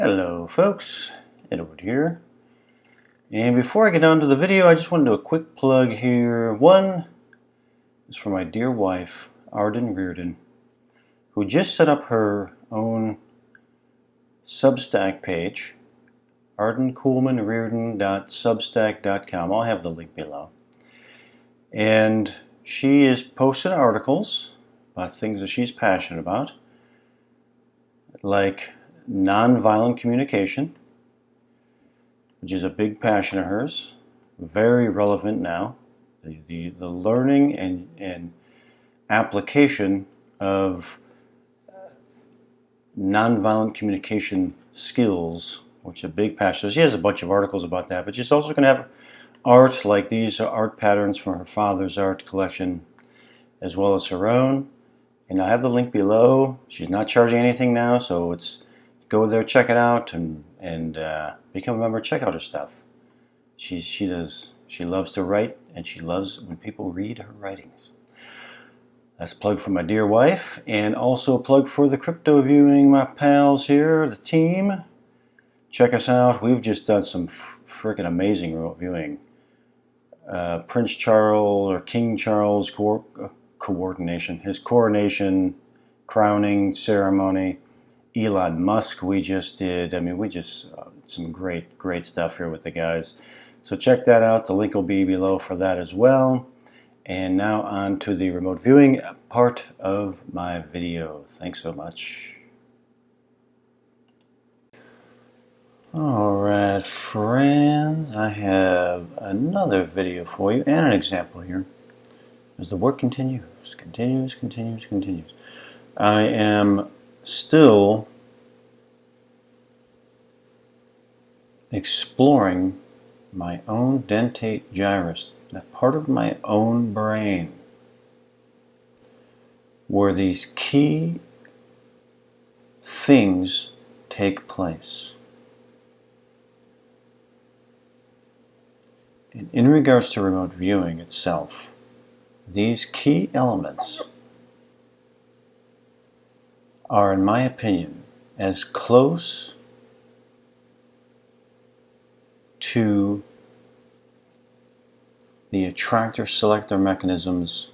Hello folks, Edward here. And before I get on to the video, I just want to do a quick plug here. One is for my dear wife, Arden Reardon, who just set up her own Substack page, ardencoolmanreardon.substack.com. I'll have the link below. And she is posting articles about things that she's passionate about, like nonviolent communication, which is a big passion of hers, very relevant now. The learning and application of nonviolent communication skills, which is a big passion. She has a bunch of articles about that, but she's also going to have art, like these are art patterns from her father's art collection, as well as her own. And I have the link below. She's not charging anything now, so it's go there, check it out, and become a member. Check out her stuff. She loves to write, and she loves when people read her writings. That's a plug for my dear wife, and also a plug for the crypto viewing, my pals here, the team. Check us out. We've just done some freaking amazing remote viewing. Prince Charles or King Charles coordination, his coronation, crowning ceremony. Elon Musk we just did. I mean, we just some great stuff here with the guys. So check that out. The link will be below for that as well. And now on to the remote viewing part of my video. Thanks so much. Alright friends, I have another video for you and an example here as the work continues. I am still exploring my own dentate gyrus, that part of my own brain where these key things take place. And in regards to remote viewing itself, these key elements are, in my opinion, as close to the attractor-selector mechanisms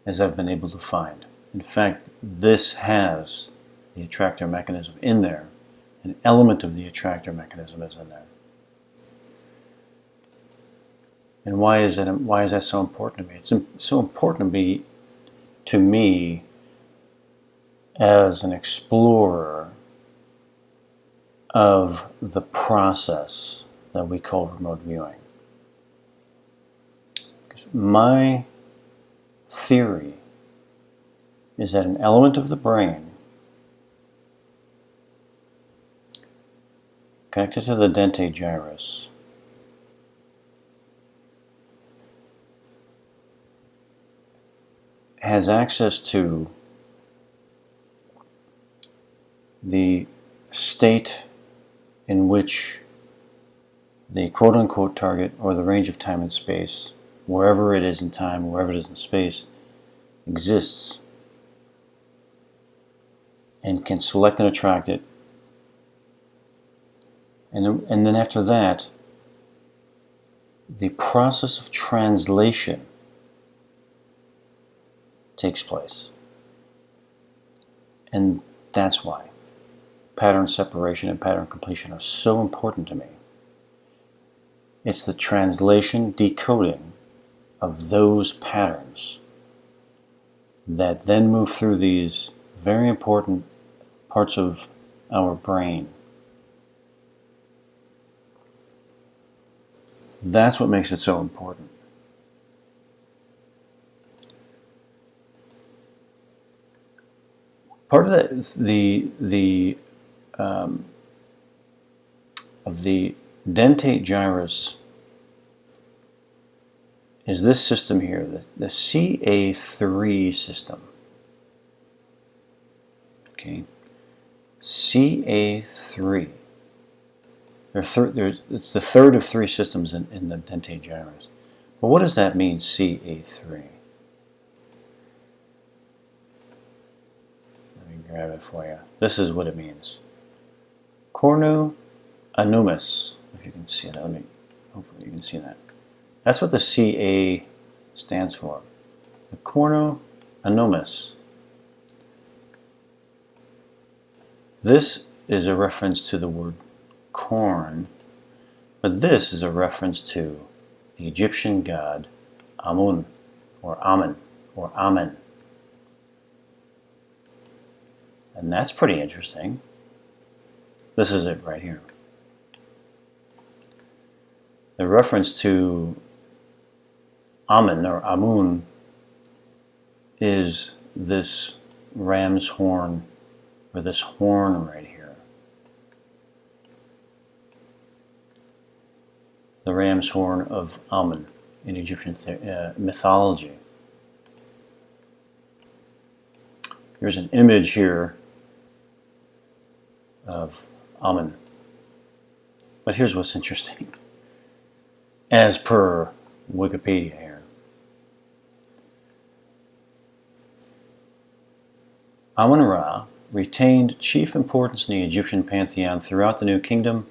as I've been able to find. In fact, this has the attractor mechanism in there. An element of the attractor mechanism is in there. And why is that so important to me? It's so important to me as an explorer of the process that we call remote viewing. Because my theory is that an element of the brain connected to the dentate gyrus has access to the state in which the quote-unquote target, or the range of time and space, wherever it is in time, wherever it is in space, exists, and can select and attract it. And then after that, the process of translation takes place. And that's why pattern separation and pattern completion are so important to me. It's the translation, decoding of those patterns that then move through these very important parts of our brain. That's what makes it so important. Part of the dentate gyrus is this system here, the CA3 system. Okay, CA3. It's the third of three systems in the dentate gyrus. But what does that mean, CA3? Let me grab it for you. This is what it means. Cornu anumus. If you can see that, hopefully you can see that. That's what the CA stands for. The cornu anumus. This is a reference to the word corn, but this is a reference to the Egyptian god Amun, or Amen, or Amen. And that's pretty interesting. This is it right here. The reference to Amen or Amun is this ram's horn, or this horn right here. The ram's horn of Amen in Egyptian mythology. Here's an image here of Amen. But here's what's interesting. As per Wikipedia here, Amun-Ra retained chief importance in the Egyptian pantheon throughout the New Kingdom,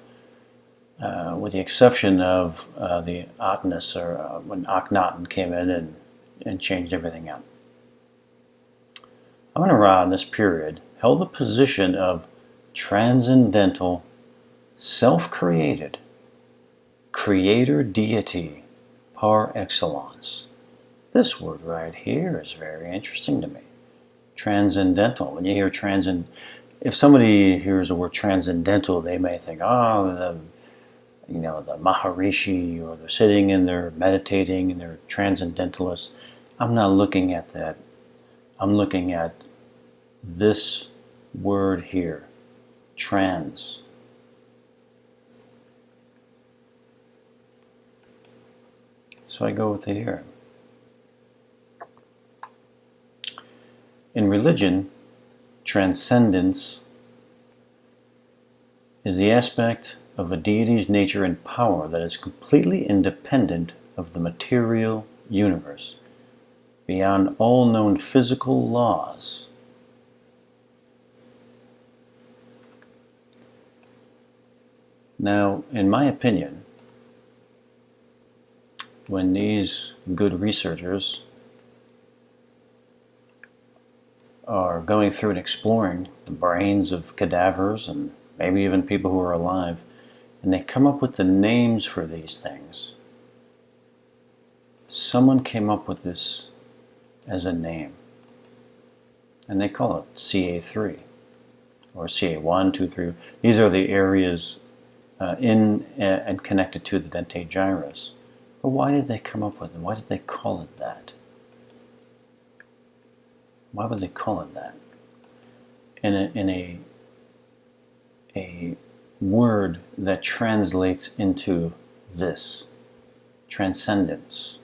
with the exception of the Atenus, or when Akhenaten came in and changed everything out. Amun-Ra in this period held the position of transcendental, self-created, creator deity par excellence. This word right here is very interesting to me. Transcendental. When you hear if somebody hears the word transcendental, they may think, oh, the Maharishi, or they're sitting and they're meditating and they're transcendentalists. I'm not looking at that. I'm looking at this word here, trans. So I go to here. In religion, transcendence is the aspect of a deity's nature and power that is completely independent of the material universe, beyond all known physical laws. Now, in my opinion, when these good researchers are going through and exploring the brains of cadavers and maybe even people who are alive, and they come up with the names for these things, someone came up with this as a name, and they call it CA3 or CA1, 2, 3. These are the areas in and connected to the dentate gyrus. But why did they come up with it? Why did they call it that? Why would they call it that? In a word that translates into this, transcendence.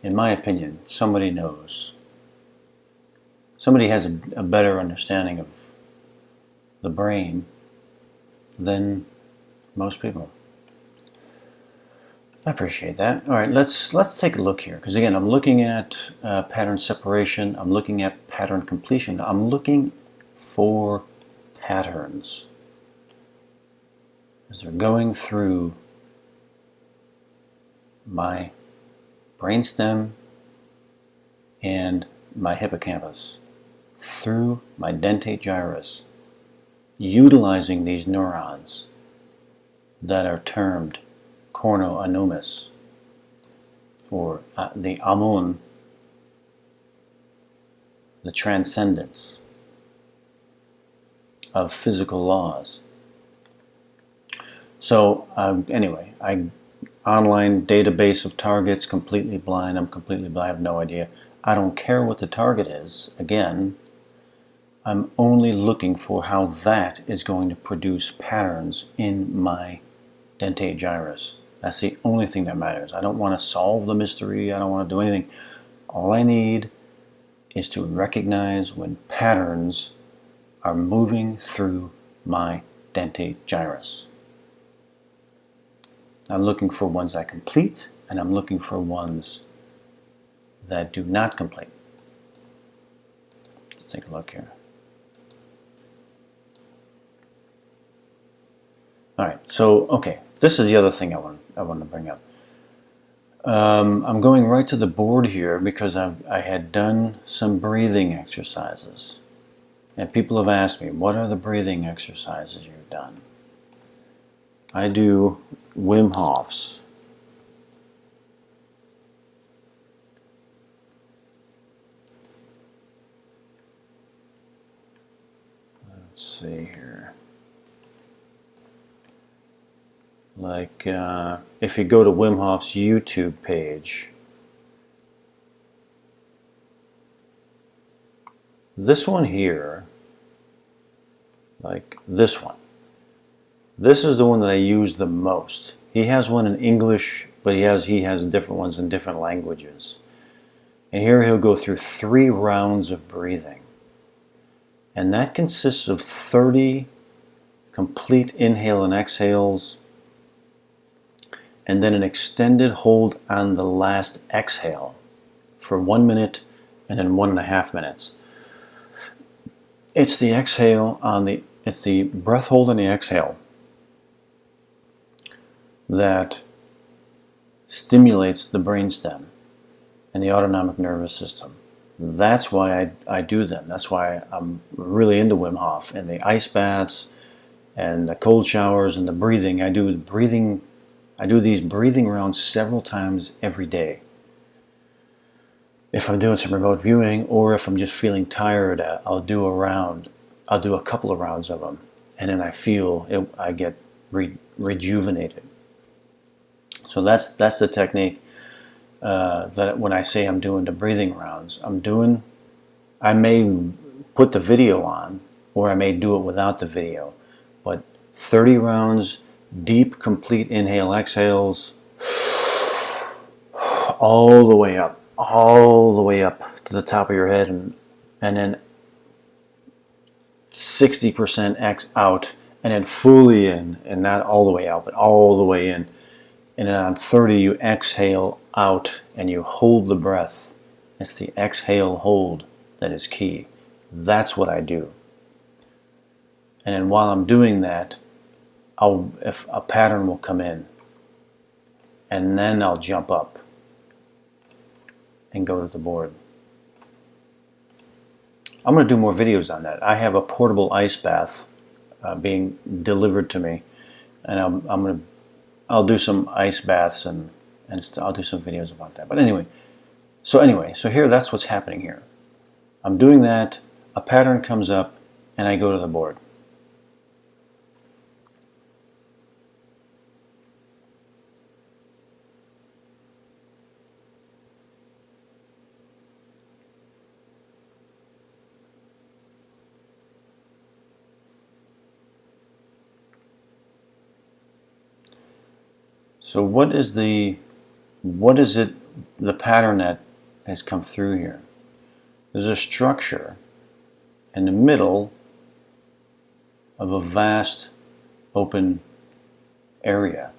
In my opinion, somebody knows. Somebody has a better understanding of the brain than most people. I appreciate that. All right, let's take a look here, because again, I'm looking at pattern separation. I'm looking at pattern completion. I'm looking for patterns as they're going through my brainstem and my hippocampus, through my dentate gyrus, utilizing these neurons that are termed cornu anumus, or the Amun, the transcendence of physical laws. So anyway, online database of targets, completely blind. I'm completely blind. I have no idea. I don't care what the target is. Again, I'm only looking for how that is going to produce patterns in my dentate gyrus. That's the only thing that matters. I don't want to solve the mystery. I don't want to do anything. All I need is to recognize when patterns are moving through my dentate gyrus. I'm looking for ones that complete, and I'm looking for ones that do not complete. take a look here. All right, so okay, this is the other thing I want to bring up. I'm going right to the board here because I had done some breathing exercises. And people have asked me, what are the breathing exercises you've done? I do Wim Hof's. Let's see here. Like, if you go to Wim Hof's YouTube page, this one here, like this one, this is the one that I use the most. He has one in English, but he has different ones in different languages. And here he'll go through 3 rounds of breathing. And that consists of 30 complete inhale and exhales, and then an extended hold on the last exhale for 1 minute and then 1.5 minutes. It's the exhale it's the breath hold and the exhale that stimulates the brainstem and the autonomic nervous system. That's why I do them. That's why I'm really into Wim Hof and the ice baths and the cold showers and the breathing. I do these breathing rounds several times every day. If I'm doing some remote viewing or if I'm just feeling tired, I'll do a couple of rounds of them, and then I get rejuvenated. So that's the technique that when I say I'm doing the breathing rounds, I may put the video on or I may do it without the video, but 30 rounds, deep, complete inhale, exhales, all the way up to the top of your head, and then 60% X out, and then fully in, and not all the way out, but all the way in. And then on 30, you exhale out and you hold the breath. It's the exhale hold that is key. That's what I do. And then while I'm doing that, if a pattern will come in, and then I'll jump up and go to the board. I'm going to do more videos on that. I have a portable ice bath being delivered to me, and I'll do some ice baths and I'll do some videos about that. But anyway, so here that's what's happening here. I'm doing that, a pattern comes up, and I go to the board. So what is the pattern that has come through here? There's a structure in the middle of a vast open area.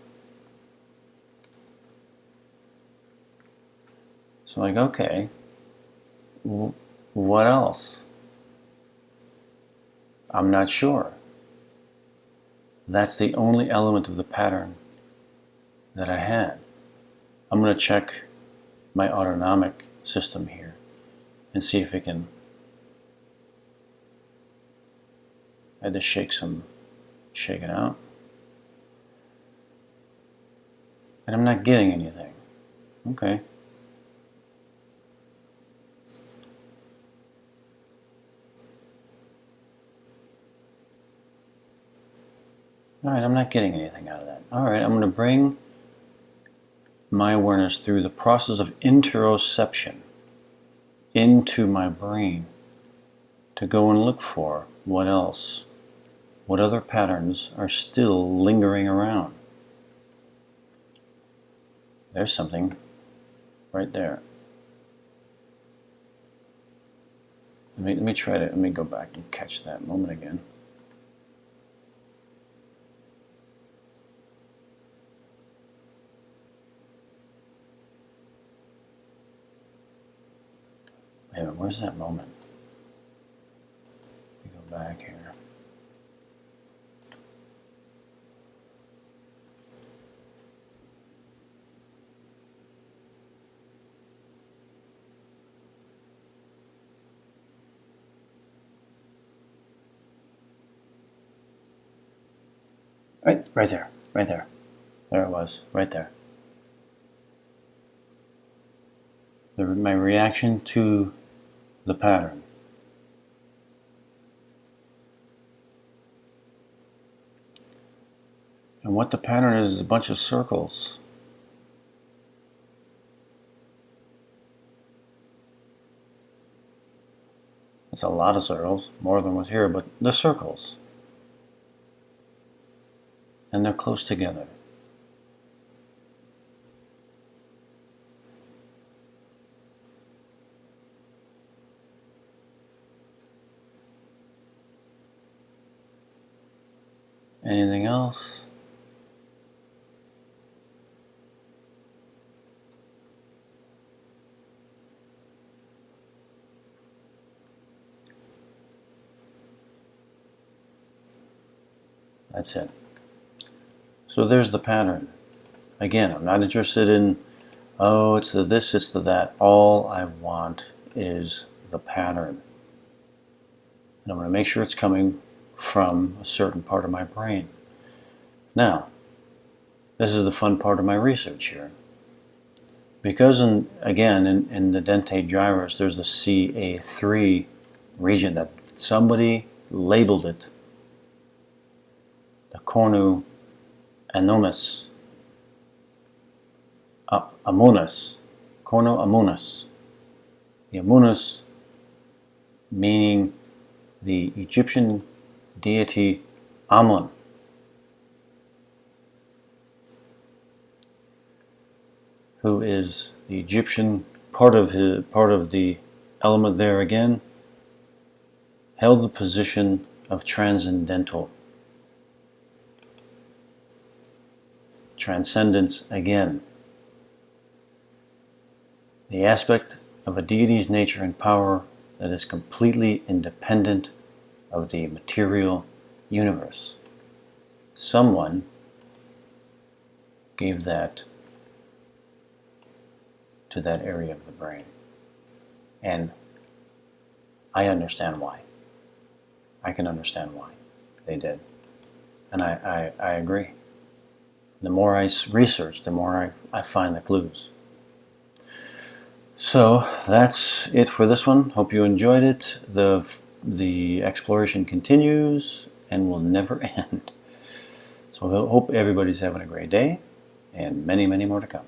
So I'm like, okay, what else? I'm not sure. That's the only element of the pattern that I had. I'm going to check my autonomic system here and see if it can. I had to shake it out. And I'm not getting anything. Okay. Alright, I'm not getting anything out of that. Alright, I'm going to bring my awareness through the process of interoception into my brain to go and look for what other patterns are still lingering around. There's something right there. Let me go back and catch that moment again. Wait a minute, where's that moment? back here. Right there, right there. There it was, right there. My reaction to the pattern. And what the pattern is a bunch of circles. It's a lot of circles, more than was here, but the circles. And they're close together. Anything else? That's it. So there's the pattern. Again, I'm not interested in, oh, it's the this, it's the that. All I want is the pattern. And I'm going to make sure it's coming from a certain part of my brain. Now, this is the fun part of my research here. Because, in the dentate gyrus, there's the CA3 region that somebody labeled it the cornu amonis, cornu amonis. The amonis meaning the Egyptian deity Amun. Who is the Egyptian part of the element there again, held the position of transcendental. Transcendence again. The aspect of a deity's nature and power that is completely independent of the material universe. Someone gave that to that area of the brain. And I understand why. I can understand why they did. And I agree. The more I research, the more I find the clues. So that's it for this one. Hope you enjoyed it. The exploration continues and will never end. So I hope everybody's having a great day and many, many more to come.